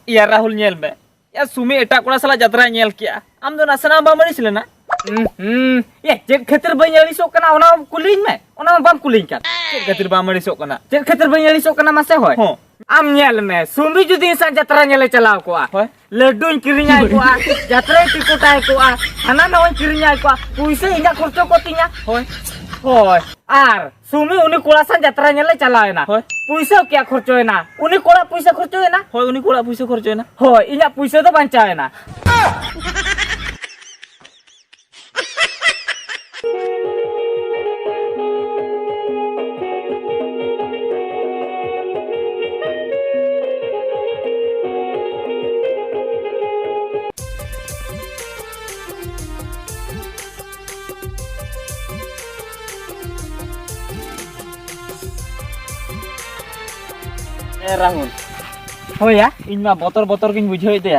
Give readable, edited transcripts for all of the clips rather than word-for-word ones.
या राहुल नेल में या सुमी एटा कोड़ा साला यात्रा नेल किया आम दो नासना बा मरिस लेना ये चेक खतर बई अड़िसो कना ओना कुलिन में ओना बाम कुलिन का चेक खतर बा मरिसो कना चेक खतर बई अड़िसो कना मासे होय हो आम नेल में सुमी जुदी इंसान यात्रा नेले चलाव को होय लड्डू किरियाय को यात्रा टिकटाय को हाना नय किरियाय को पुइसे इना खर्चो को तिया होय होय आर सुमी उनी कोड़ा सा यात्रा नेले चलावेना होय पुइसा क्या खर्चोयना उनी कोड़ा पैसा खर्चोयना होय उनी कोड़ा पैसा खर्चोयना होय इना पैसा तो बंचावेना राहुल हो या इनमा बोतर बोतर किन बुझाई दे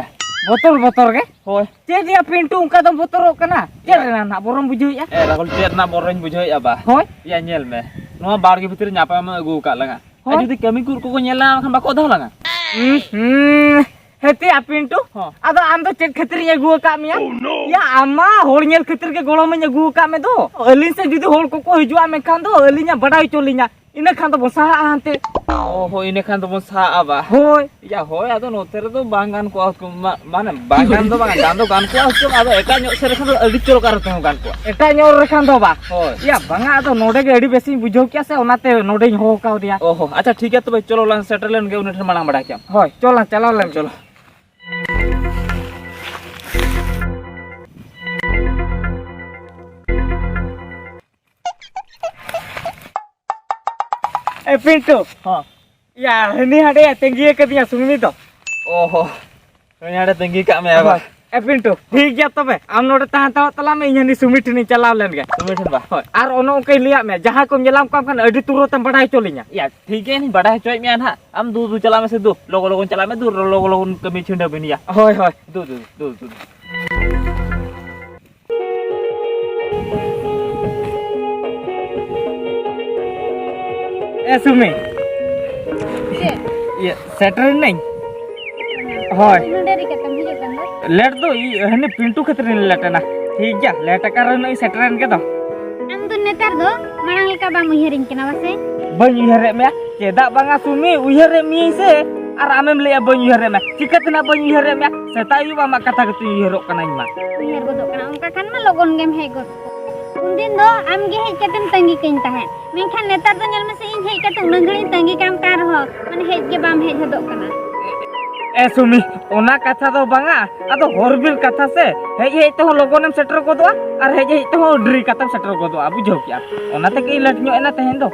बोतर बोतर के होय चे दिया पिंटू उनका तो बोतरो कना चे ना बोरम बुझाई या राहुल चे ना बोरन बुझाई बा होय या नेल में नोआ बार के भीतर न्यापा में अगु का लगा जुदी केमी कुर को नेला खन बाको दह लगा हेती आ पिंटू आदो आम तो चेक खतिर अगु का मिया या आमा होड़ नेल खतिर के गोलो में अगु का में दो अलिन से जुदी होड़ को हिजुआ में खान दो अलिना बडाई चोलिना इने खान तो बसा आंते ओहो इने खान तो बसा आबा होय या होय आदो नोतेर तो बांगान को माने बांगान दो बांगान गान दो गान को आसो आदो एका न्यो से रखन अदि चोल कार तो गान को एटा न्यो रखन दो बा होय या बांगा आदो नोडे के अडी बेसी बुझो क्या से ओनाते नोडे हो का दिया ओहो अच्छा ठीक है तो भाई चलो लन सेटल लेन के उने ठन मांग बड़ा क्या होय चलो चलो लेन चलो ए पिंटू हां या हनी हडे तेंगी के दिया सुमी तो ओहो हनी हडे तेंगी का में बा ए पिंटू ठीक गया तबे आम नोडे ता तला में इहनी सुमी ठनी चलाव लेन गे सुमी ठन बा होय आर ओनो के लिया में जहां को मेलाम काम खान अडी तुरत बडाई चोलिया या ठीक है नहीं बडाई चोय में ना आम दू चला में से दू लोगो लोगन चला में दू लोगो लोगन कमी छिंडा बनिया होय होय दू ए सुमी ये सेटर नहीं होय नोडेरी के तम हिजे कंदा लेट दो हने पिंटू खतर लेटना ठीक गया लेट कर नहीं सेटरन के दो आम दो नेतार दो मांग लेका बा मुहरिन केना वासे बन उहरे में चेदा बांगा सुमी उहरे मी से आर आमेम ले बन उहरे में चिकतना बन उहरे में सेतायु बा मा कथा के तु उहरो कना मा उहर गोदो कना उनका खान मा लोगन गेम हे गो उनदिन दो आम गे हे केतम तंगी कइन ताहे मेनखान नेतार दो नेल में से इन हे केतम नंगड़ी तंगी काम कार हो माने हे के बाम हे हदो कना ए सुमी ओना कथा दो बांगा अदो हरबिल कथा से हे तो लोगोनम सेटर को दो और हे तो ड्री कतम सेटर को दो बुझो क्या ओना ते के लट न्यो एना तहेन दो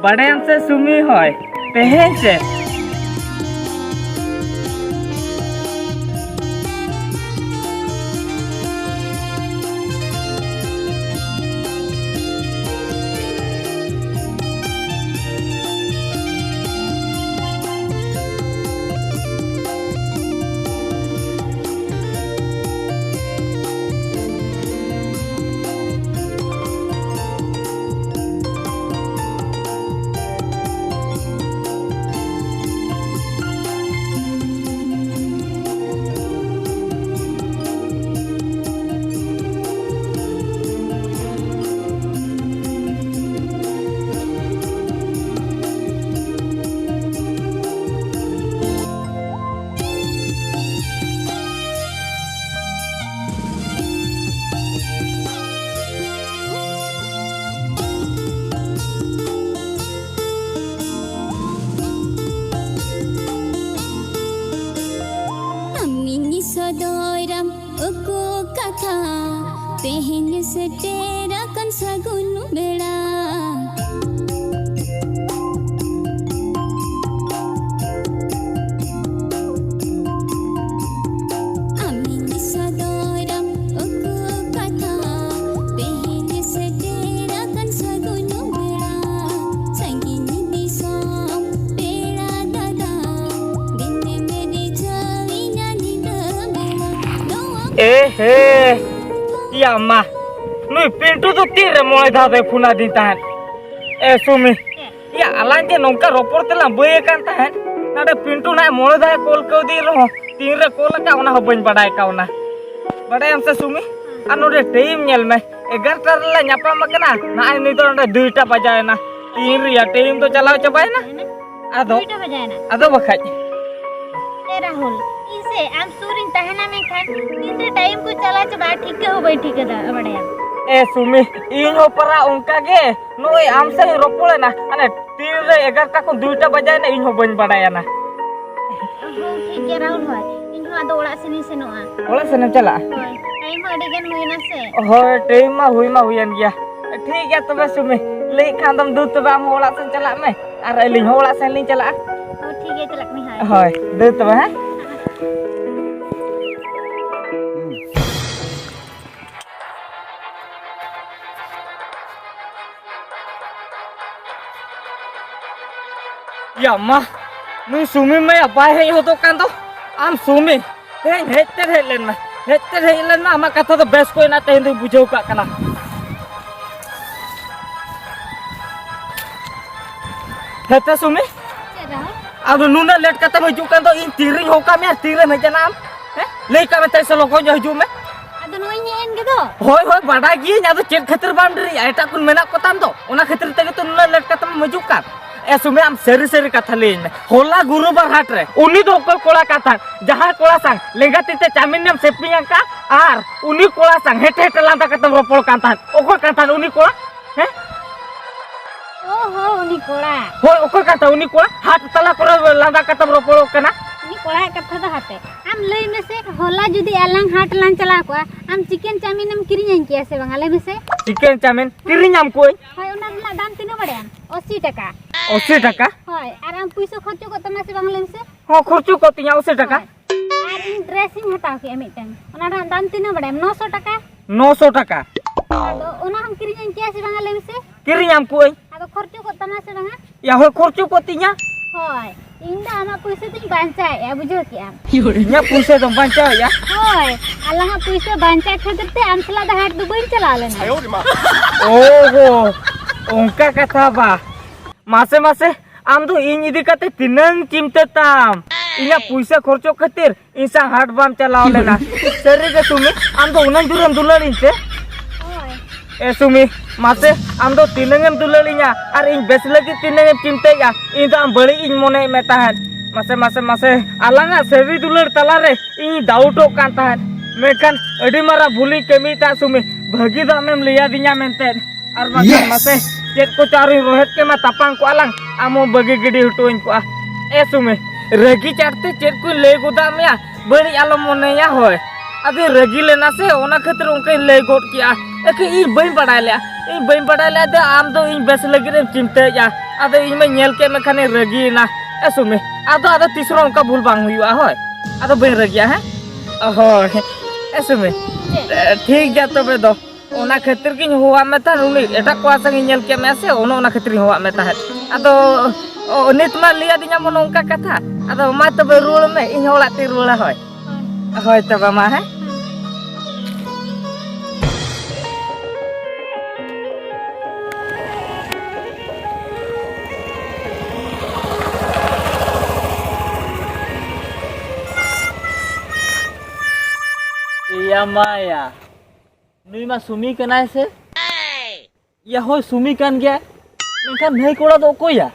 बड़ेन से सुमी होय तहेन से Sodoram uku kata Tehin setera kan sagun beda Amin sodoram uku kata Tehin setera kan sagun beda Sangini disom beda dada Dine meri jawina ए हे या मा नुई पिंटू तो तीर मोय धा दे फुना दिन ताहन ए सुमी या अलांजे नोंका रोपोर तेला बय कान ताहन नाडे पिंटू ना मोड़े दाय कॉल को दी रहो तीन रे कॉल का ओना हो बन बड़ाय कावना बड़े हम से सुमी आ नोडे टाइम नेल में 11 टा रे न्यापा मकना ना नि तो नोडे 2 टा बजाय ना तीन रे टाइम तो चलाव चबाय ना आदो बेटा बजाना आदो बखाय ए राहुल इसे आम सूरिन तहना में खान तीन टाइम को चला चबा ठीक हो बैठी के दा बड़े ए सुमी इन हो परा उनका गे नोय आम से रोपले ना अने तीन रे 11 टा को 2 टा बजाय ना इन हो बन बड़ाय ना हो ठीक है राहुल होय इन हो आदो ओड़ा सेनी सेनोआ ओला सने चला होय टाइम अड़ी गन हुइना से होय टाइम मा हुइयन गया ठीक है तबे सुमी ले खांदम दू तबे हम ओला सन चला में आर अलिन ओला सन लिन चला हो ठीक है चलक में हाय होय दू तबे हैं या मा नु सुमी में अपाय हे हो तो कान तो आम सुमी हेते लेन में आमा कथा तो बेस कोई ना तेन दो बुझाव का कना हेते सुमी अब नुना लेट कते हजू कान तो इन तीरिंग हो का में तीरे में जनाम हे ले का में तैसे लोगो हजू में आदो नोई नेन गे दो होय होय बड़ा गी या तो चेक खतर बाउंड्री एटा कुन मेना को ताम तो ओना खतर तगे तो नुना लेट कते मजू का ए सुमे आम सेरी कथा लेन में होला गुरुबार हाट रे उनी दो कोई कोड़ा कथा जहां कोड़ा संग लेगा तिते चामिनम सेपिंग का आर उनी कोड़ा संग हेटे लांदा कतम रोपड़ कांता ओको कथा उनी कोड़ा हे ओहो उनी कोड़ा होय ओको कथा उनी कोड़ा हाट तला करे लांदा कतम रोपड़ कना उनी कोड़ा कथा दो हाते आम लई में से होला जुदी अलंग हाट लान चला को आम चिकन चाउमीन हम किरियन किया से बंगाले में से चिकन चाउमीन किरिन आम कोई होय ओना ना दाम तीनो बड़े 80 टका 80 टका होय आर आम पैसा खर्चो को तमा से बंगाले में से हो खर्चो को तिया 80 टका आर इन ड्रेसिंग हटाओ के मिटन ओना दाम तीनो बड़े 900 टका 900 टका आदो ओना हम किरियन किया से बंगाले में से किरिन आम कोई आदो खर्चो को तमा से बंगा या हो खर्चो को तिया होय इंदा आमा पैसा तिन बांचाय या बुझो के आम इया पैसा दम बांचा या होय अलंग पैसा बांचा खातिर ते आम सला दा हाट दो बइन चला लेना ओहो उनका कथा बा मासे मासे आम दो इन इदी कते तिनंग चिमते ताम इया पैसा खर्चो खातिर इंसा हाट बाम चलाव लेना सरी के सुमी आम दो उनन दुरम दुलड़िन से होय ए सुमी मासे आम दो तिनंगम दुलड़िया और इन बेस लगी तिनंगम चिमते या इन तो आम बड़ी इन मोने में ताहन मासे मासे मासे अलंगा सरी दुलड़ तला रे इन डाउटो कान ताहन मेकन अडी मारा भूली कमी ता सुमी भागी दामेम लिया दिया मेनते और मासे मासे चेत को चारी रोहित के मा तापांग को अलंग आमो बगी गिडी हटोइन को ए सुमी रगी चाटते चेत को ले गोदा में बड़ी आलो मोने या होय अबे रगी लेना से ओना खतर उनके ले गोट किया एके ई बई बड़ा ले ई बई बड़ा ले दे आम दो ई बेस लगी रे चिंते या अबे ई में नेल के में खाने रगी ना ए सुमी आदो तीसरो उनका भूल बांग हुआ होय आदो बई रगिया है होय ए सुमी ठीक गया तबे दो ओना खतिर किन हुआ में था उनी एटा को संग नेल के में से ओना खतिर हुआ में था आदो नित मा लिया दिया मन उनका कथा आदो मा तबे रूल में इन होला ती रूल होय होय तबे मा है या माया नुई मा सुमी कनाय से या हो सुमी कान गया मेनखान नहीं कोड़ा दो कोया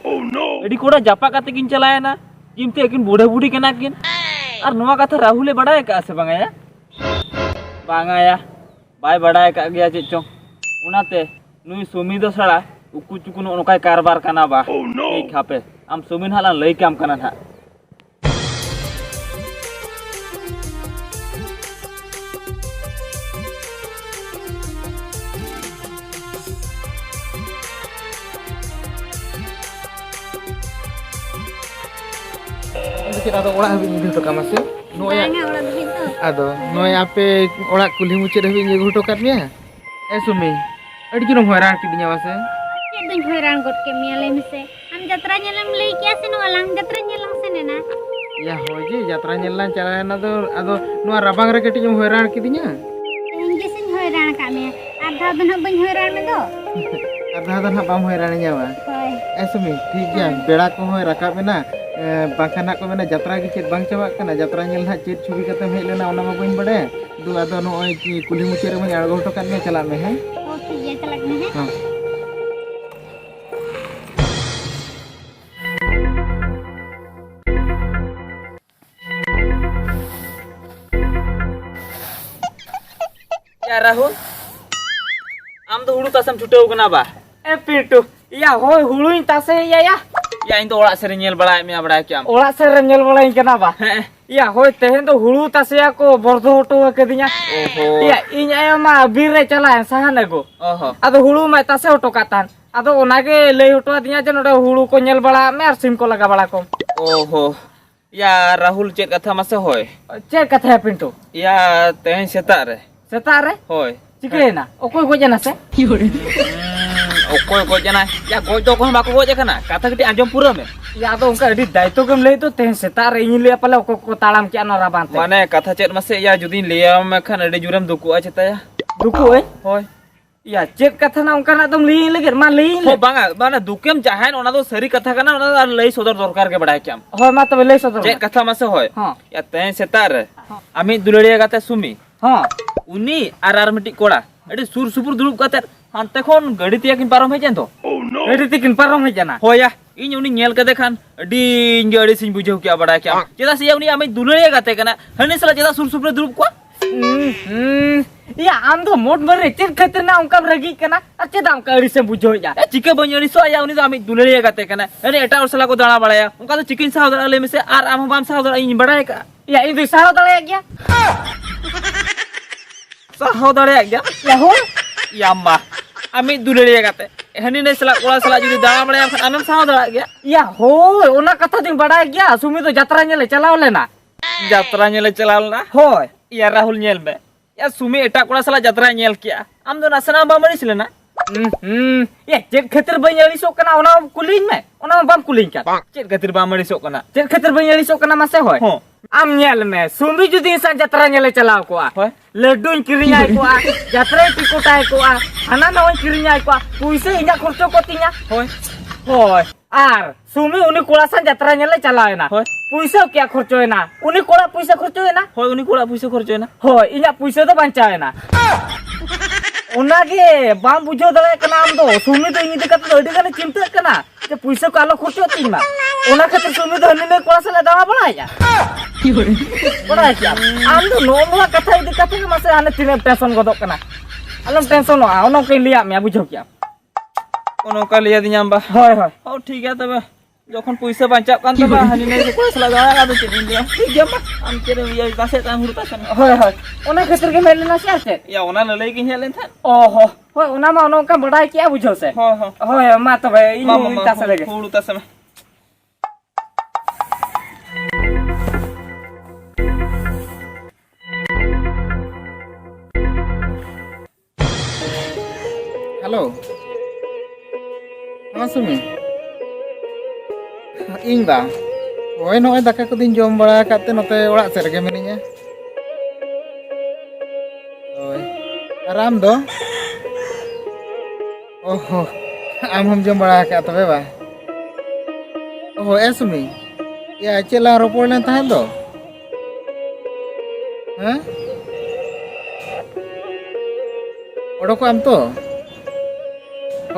अडी कोड़ा जापा काते किन चलाया ना जिमते किन बूढ़े बूढ़ी कना किन और नवा कथा राहुले बड़ाय का से बांगाया बाय बड़ाय का गया चेचो उनाते नुई सुमी दो सड़ा उकु चुकुन ओनकाय कारबार कना बा ठीक हापे आम सुमिन हाला लई काम कना ना kita orang habis ni tu kamu sih, noya, ada, noya apa orang kulit muncul habis ni guru tokat ni, sumi, ada kira heran kidinya masa? Kidinya heran kot kemia lemse, am jatra nyelam lagi kia sih alang jatra nyelang sih na? Ya hoji jatra nyelang cara na tu, ada noa rabang rek kidinya heran kidinya? Ini sih heran kami, ada tu nak bang heran mendo? Ada tu nak bang heran ni jawa? Sumi, tiga, berak kau rakap na. बांखान हां को मेना यात्रा की चेत बांग चाबाक कना यात्रा nail ना चेत छुबी कतेम हेज लेना ओना मा बइन बड़े दु आदो नोय कुली मुचे रे मैं आड़गो हटो कान में चला में है ओ ठीक है चला में है हां या राहुल आम तो हुड़ू तासम छुटेव कना बा ए पिंटू या होय हुड़ूኝ तासे या इन तो ओड़ा से नेल बड़ाय में बड़ाय क्या ओड़ा से नेल बड़ाय कना बा या होय तेहन तो हुड़ू तासेया को बरदो हटो कदिया ओहो या इन आयमा बीर रे चला सहान एगो ओहो अदो हुड़ू मा तासे हटो कातान अदो ओनागे लई हटो दिया जे नोडे हुड़ू को नेल बड़ा में और सिम को लगा बड़ा को ओहो या राहुल चेक कथा मासे होय चेक कथा पिंटू या तेहन सेता रे होय चिकलेना ओकोय गोजना से ओकोय गोजना या गोज तो कोन बाको गोजे कना कथा कटी आंजम पूरा में या तो उनका अडी दायित्व गम ले तो तेहन सेता रे इन ले पले ओको को ताड़ाम के न राबानते माने कथा चेत मासे या जुदी लेया में खन अडी जुरम दुकु आ चेता या दुकु ए होय या चेत कथा ना उनका ना तुम ली लगे मान ली हो बांगा माने दुकेम चाहेन ओना तो सरी कथा कना ओना लई सदर दरकार के बडाय क्याम होय मा तबे लई सदर चेत कथा मासे होय हां या तेहन सेता रे आमी दुलड़िया गाते सुमी हां उनी आर मिटी कोड़ा अडी सुर सुपुर दुरुब काते हानते खन गाड़ी तिया किन पारम हेजन तो गाड़ी ति किन पारम हेजना होया इन उनी नेल कदे खान अडी इंगे अडी सिन बुझेव क्या बड़ा क्या चेदा से उनी आमी दुलड़िया गाते कना हने सला चेदा सुर सुपुर दुरुब को या आम तो मोट मरे चेद खातिर ना उनका रगी कना और चेदा उनका अडी से बुझो जा चिके बनियरी सो या उनी तो आमी दुलड़िया गाते कना अरे एटा और सला को दाना बड़ाया उनका तो चिकन साव दले में से आर आम बाम साव दले इन बड़ाय का या इन तो साव दले गया साव दले गया या हो या अम्मा आमी दुलड़िया गाते हनी ने सला कोला सला जुदी दाना बड़ाया खान आमेम साव दला गया या हो ओना कथा दिन बड़ाय गया सुमी तो यात्रा नेले चलाव लेना यात्रा नेले चलाव लेना होय या राहुल नेल में या सुमी एटा कोला सला यात्रा नेल किया आम दो नासना बा मरिस लेना ये चेक खातिर बई अड़िसो कना ओना कुलिन में ओना बाम कुलिन का चेक खातिर बा मरिसो कना चेक खातिर बई अड़िसो कना मासे होय आम नेल में सुमी जुदी इंसान यात्रा नेले चलाव को होय लड्डू किरिኝ आय को यात्रा टिकट आय को हाना नय किरिኝ आय को पुइसे इना खर्चो को तिया होय होय आर सुमी उनी कोला सा यात्रा नेले चलावेना होय पुइसे क्या खर्चोएना उनी कोला पुइसे खर्चोएना होय उनी कोला पुइसे खर्चोएना होय इना पुइसे तो बंचावेना ओनागे बाम बुझो दले कना आम दो सुमी तो इन दिकत तो अडी गने चिंता कना जे पुइसे को आलो खर्चो तिमा ओना खातिर सुमी तो हनी ने कोला सले दावा बड़ाया बड़ा क्या आम दो नोमला कथा इदी कथा के मासे आने तिने टेंशन गदो कना आलम टेंशन ओनो के लिया मैं बुझो क्या ओनो का लिया दियाम बा होय होय ओ ठीक है तबे যখন পয়সা বাঁচা কান তো হানি নাই যে কোলা লাগা লাগা তো ইন্ডিয়া ঠিক আছে আম কেরে ইয়া কাছে কাম হুরতা কান হয় হয় ওনা ক্ষেত্রে के मेलना से আছে या ओना लले की हेलन था ओहो होय ओना मा ओनो का बड़ा क्या बुझो से हो हो होय मा तो भाई इन तासे लगे हुरता समय हेलो हां सुमी इन बा ओय नोय दाका को दिन जम बड़ा काते नते ओड़ा से रगे मिनिया ओय आराम दो ओहो आम हम जम बड़ा का तबे बा ओहो एसमी या चला रोपड़ लेन ताहे दो हैं ओडो को आम तो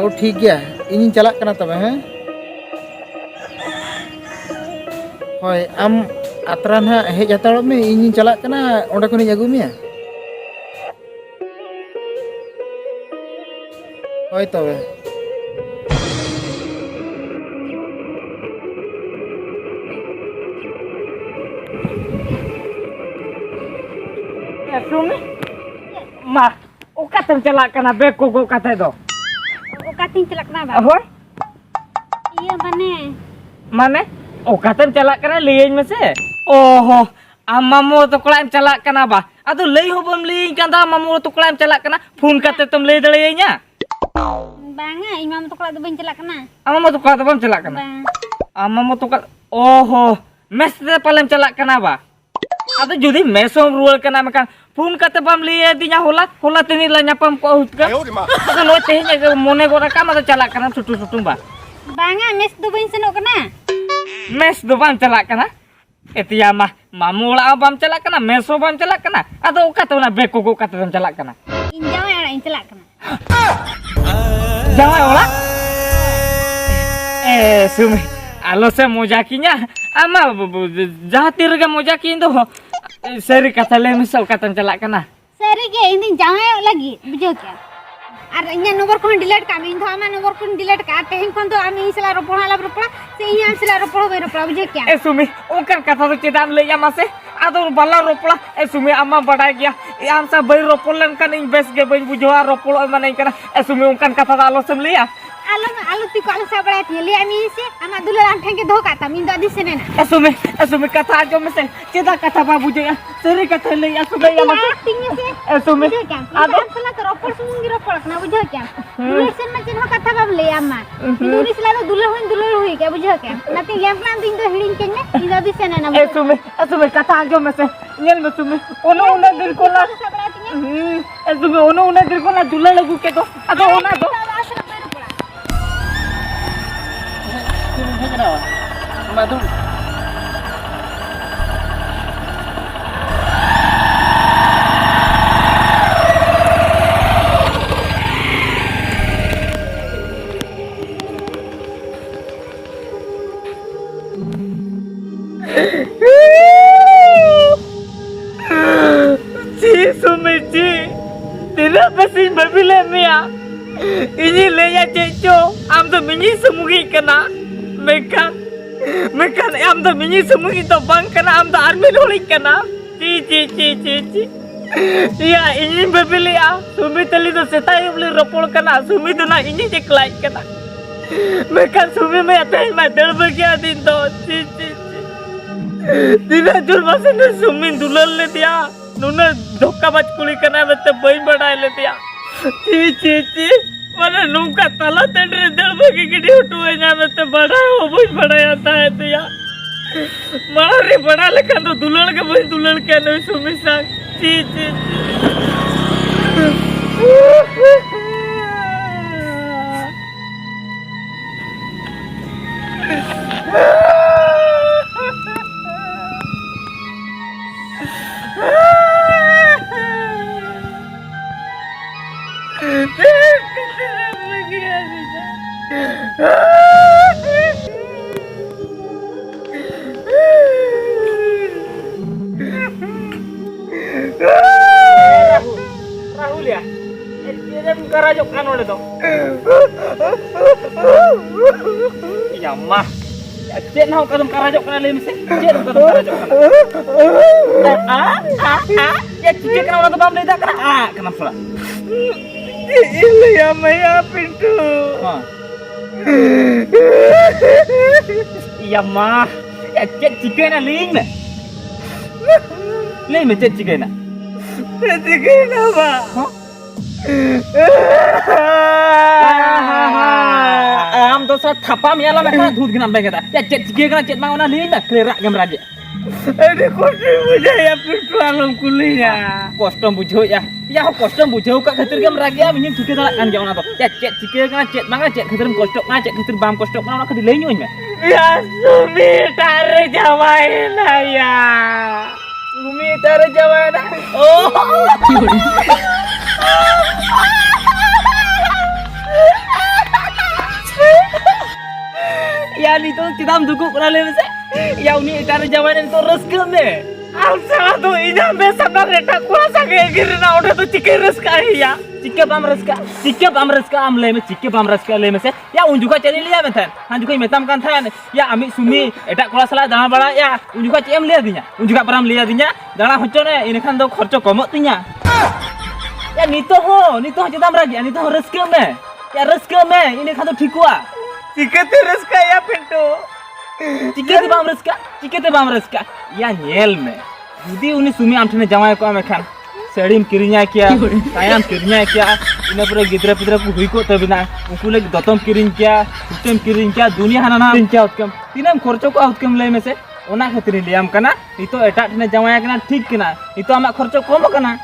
ओ ठीक गया इन चला कना तबे हैं होय आम आत्रा ना हेज हताड़ में इन चला कना ओंडे कोनी अगु मिया होय तबे सुमी मा ओका तुम चला कना बे को कथा दो ओका तीन चला कना बा होय iya माने माने ओका तुम चला कना लेइन में से ओहो आम मामो तो कोलाम चला कना बा अदो लई हो बम लई कंदा मामो तो कोलाम चला कना फोन करते तुम लई दळेइया बांगा इमाम तो कोला दो बन चला कना आम मामो तो कोला दो बम चला कना आम मामो तो ओहो मेस ते पालम चला कना बा अदो जुदी मेसो रुल कना मकान फोन करते बम लई दिया होला होला तिनी ला न्यापम को हुतका अदो नो तेहे मोने गोरा का मा चला कना सुटू सुटू बा बांगा मेस दो बन सनो कना mes do bam chalak kana etia mah mamu ola bam chalak kana mes ho bam chalak kana ado kata na beko go kata bam chalak kana ᱤᱧ ᱡᱟᱶᱟᱭ ᱚᱲᱟᱜ ᱤᱧ ᱪᱟᱞᱟᱜ ᱠᱟᱱᱟ jangan ola sumi alo se mojakinya amal jahati rega mojakin do seri kata le misal kata chalak kana ᱥᱟᱹᱨᱤᱜᱮ ᱤᱧ ᱫᱚᱧ ᱡᱟᱶᱟᱭᱚᱜ ᱞᱟᱹᱜᱤᱫ ᱵᱩᱡᱷᱟᱹᱣ ᱠᱮᱜᱼᱟ ᱟᱨ ᱤᱧᱟᱹᱜ ᱱᱚᱢᱵᱚᱨ ᱠᱚᱦᱚᱸ ᱰᱤᱞᱮᱴ ᱠᱟᱜ ᱢᱮ ᱤᱧ ᱫᱚ ᱟᱢᱟᱜ ᱱᱚᱢᱵᱚᱨ ᱠᱚᱧ ᱰᱤᱞᱮᱴ ᱠᱟᱜᱼᱟ ᱛᱮᱦᱮᱧ ᱠᱷᱚᱱ ᱫᱚ ᱟᱢ ᱤᱧ ᱥᱟᱞᱟᱜ ᱨᱚᱯᱚᱲ ᱦᱚᱸ ᱨᱚᱯᱚᱲᱟ ᱥᱮ ᱤᱧ ᱟᱢ ᱥᱟᱞᱟᱜ ᱨᱚᱯᱚᱲ ᱦᱚᱸ ᱵᱟᱹᱧ ᱨᱚᱯᱚᱲᱟ ᱵᱩᱡᱷᱟᱹᱣ ᱠᱮᱜᱼᱟ sumi ongkan kata do cedam le ya mase ado bala ropla sumi ama badai gya am sa bai ropol len kan ing bes ge bai bujua ropol mana ing kana sumi ongkan kata da alo sem le ya ᱟᱞᱚ ᱛᱤᱠᱚ ᱟᱞᱚ ᱥᱟᱵ ᱵᱟᱲᱟᱭ ᱛᱤᱧ ᱞᱟᱹᱭᱟᱜ ᱢᱤᱧ ᱥᱮ ᱟᱢᱟᱜ ᱫᱩᱞᱟᱹᱲ ᱟᱢ ᱴᱷᱮᱱ ᱜᱮ ᱫᱚᱦᱚ ᱠᱟᱜ ᱛᱟᱢ ᱤᱧ ᱫᱚ ᱟᱹᱰᱤ ᱥᱮᱱᱮᱱᱟ sumi kata aja mese ceda kata ba bujua seri kata le ya sumi ya mase ᱟᱠᱴᱤᱝ ᱢᱮᱥᱮ sumi ᱵᱩᱡᱷᱟᱹᱣ ᱠᱮᱜᱼᱟᱢ ᱤᱧ ᱫᱚ ᱟᱢ ᱥᱟᱞᱟᱜ ᱫᱚ ᱨᱚᱯᱚᱲ ᱥᱩᱢᱩᱝ ᱜᱮ ᱨᱚᱯᱚᱲ ᱠᱟᱱᱟ ᱵᱩᱡᱷᱟᱹᱣ ᱠᱮᱜᱼᱟᱢ ᱫᱩᱞᱟᱹᱲ ᱥᱮᱱ ᱢᱟ ᱪᱮᱫ ᱦᱚᱸ ᱠᱟᱛᱷᱟ ᱵᱟᱢ ᱞᱟᱹᱭᱟ ᱟᱢ ᱢᱟ ᱤᱧ ᱫᱚ ᱩᱱᱤ ᱥᱟᱞᱟᱜ ᱫᱚ ᱫᱩᱞᱟᱹᱲ ᱦᱚᱧ ᱫᱩᱞᱟᱹᱲ ᱦᱩᱭ ᱠᱮᱜᱼᱟ ᱵᱩᱡᱷᱟᱹᱣ ᱠᱮᱜᱼᱟᱢ ᱚᱱᱟᱛᱮ ᱜᱮᱢ ᱯᱞᱟᱱ ᱫᱚ ᱤᱧ ᱫᱚ ᱦᱤᱲᱤᱧ ᱠᱟᱹᱧ ᱢᱮ ᱤᱧ ᱫᱚ ᱟᱹᱰᱤ ᱥᱮᱱᱮᱱᱟ sumi kata aja mese nyel me sumi ono una dir ko la ᱥᱟᱵ ᱵᱟᱲᱟᱭ ᱛᱤᱧᱟ sumi ono una dir ko la dula lagu ke do ado ona do sumi ci tidak pasti berbila mia ini leya ceco am to mini semugi kena mekan am to mini semugi to bang kena am to army loli kena ci ya ini berbila ya sumi tali to setai beli ropol kena sumi to na ini jeklai kena mekan sumi me atai ma dal bagia din to ci tidak jur masih sumi dulal le dia nuna धोखा बाज कुली करना बते बई बढ़ाई लेती आ ची माने नुका तला तेरे दल बगी गिडी उठुए ना बते बड़ा हो बई बढ़ाया था तिया मारे बड़ा लेखा तो दुलड़ के बई दुलड़ के न सुमी सा ची Rahul ya dia bukan rajok kan oleh to ya mah cek nah kadang karajok kana le mesti cek kadang karajok kana ya cek kana orang bam leda kana kenapa lah ini ya maya pintu iya mah ya cek cikena ling na ling me cek cikena apa am to sa thapa me ala me दूध gnam be kata ya cek cikena cek ma ona ling na klerak gam raja Ada kostum bujau ya pintu alam kulinya. Kostum bujau ya. Ya kostum bujau kak ketir gam ragia minyak juga tak kan jangan atau. Cek cikir kan cek manga cek ketir kostum manga cek ketir bam kostum mana nak dilenyuin me. Ya sumi tarik jawain ya. Sumi tarik jawain. Oh. Ya ni tu kita mendukung kurang lebih se. Ya uni tarik jawain itu rezeki me. Alsa tu ina me sana reta kurasa ke girna udah tu cikir rezeki ya. Cikir bam rezeki amle me cikir bam rezeki le me se. Ya un juga cari lihat me than. Han juga metam kan than. Ya ami sumi eta kurasa lah jangan bala ya. Un juga cem lihat dinya. Un juga pernah lihat dinya. Jangan hocon ini kan tu khorco komot dinya. Ya nito ho jadam ragi. Nito ho rezeki me. Ya rezeki me ini kan tu tikwa. Cikete rezeki ya pintu. Cikete bam rezeki. Ya nyel me. Jadi uni sumi am thene jawai ko ame khan. Sedim kirinya kia, tayam kirinya kia. Ina pura gidra pidra ku hui ko tabina. Unku lagi dotom kirin kia, sistem kirin kia, dunia hanana kirin kia outcome. Tinam khorcho ko outcome lai me se. Ona khatiri liam kana. Ito eta thene jawai kana ठीक kana. Ito amak khorcho kom kana.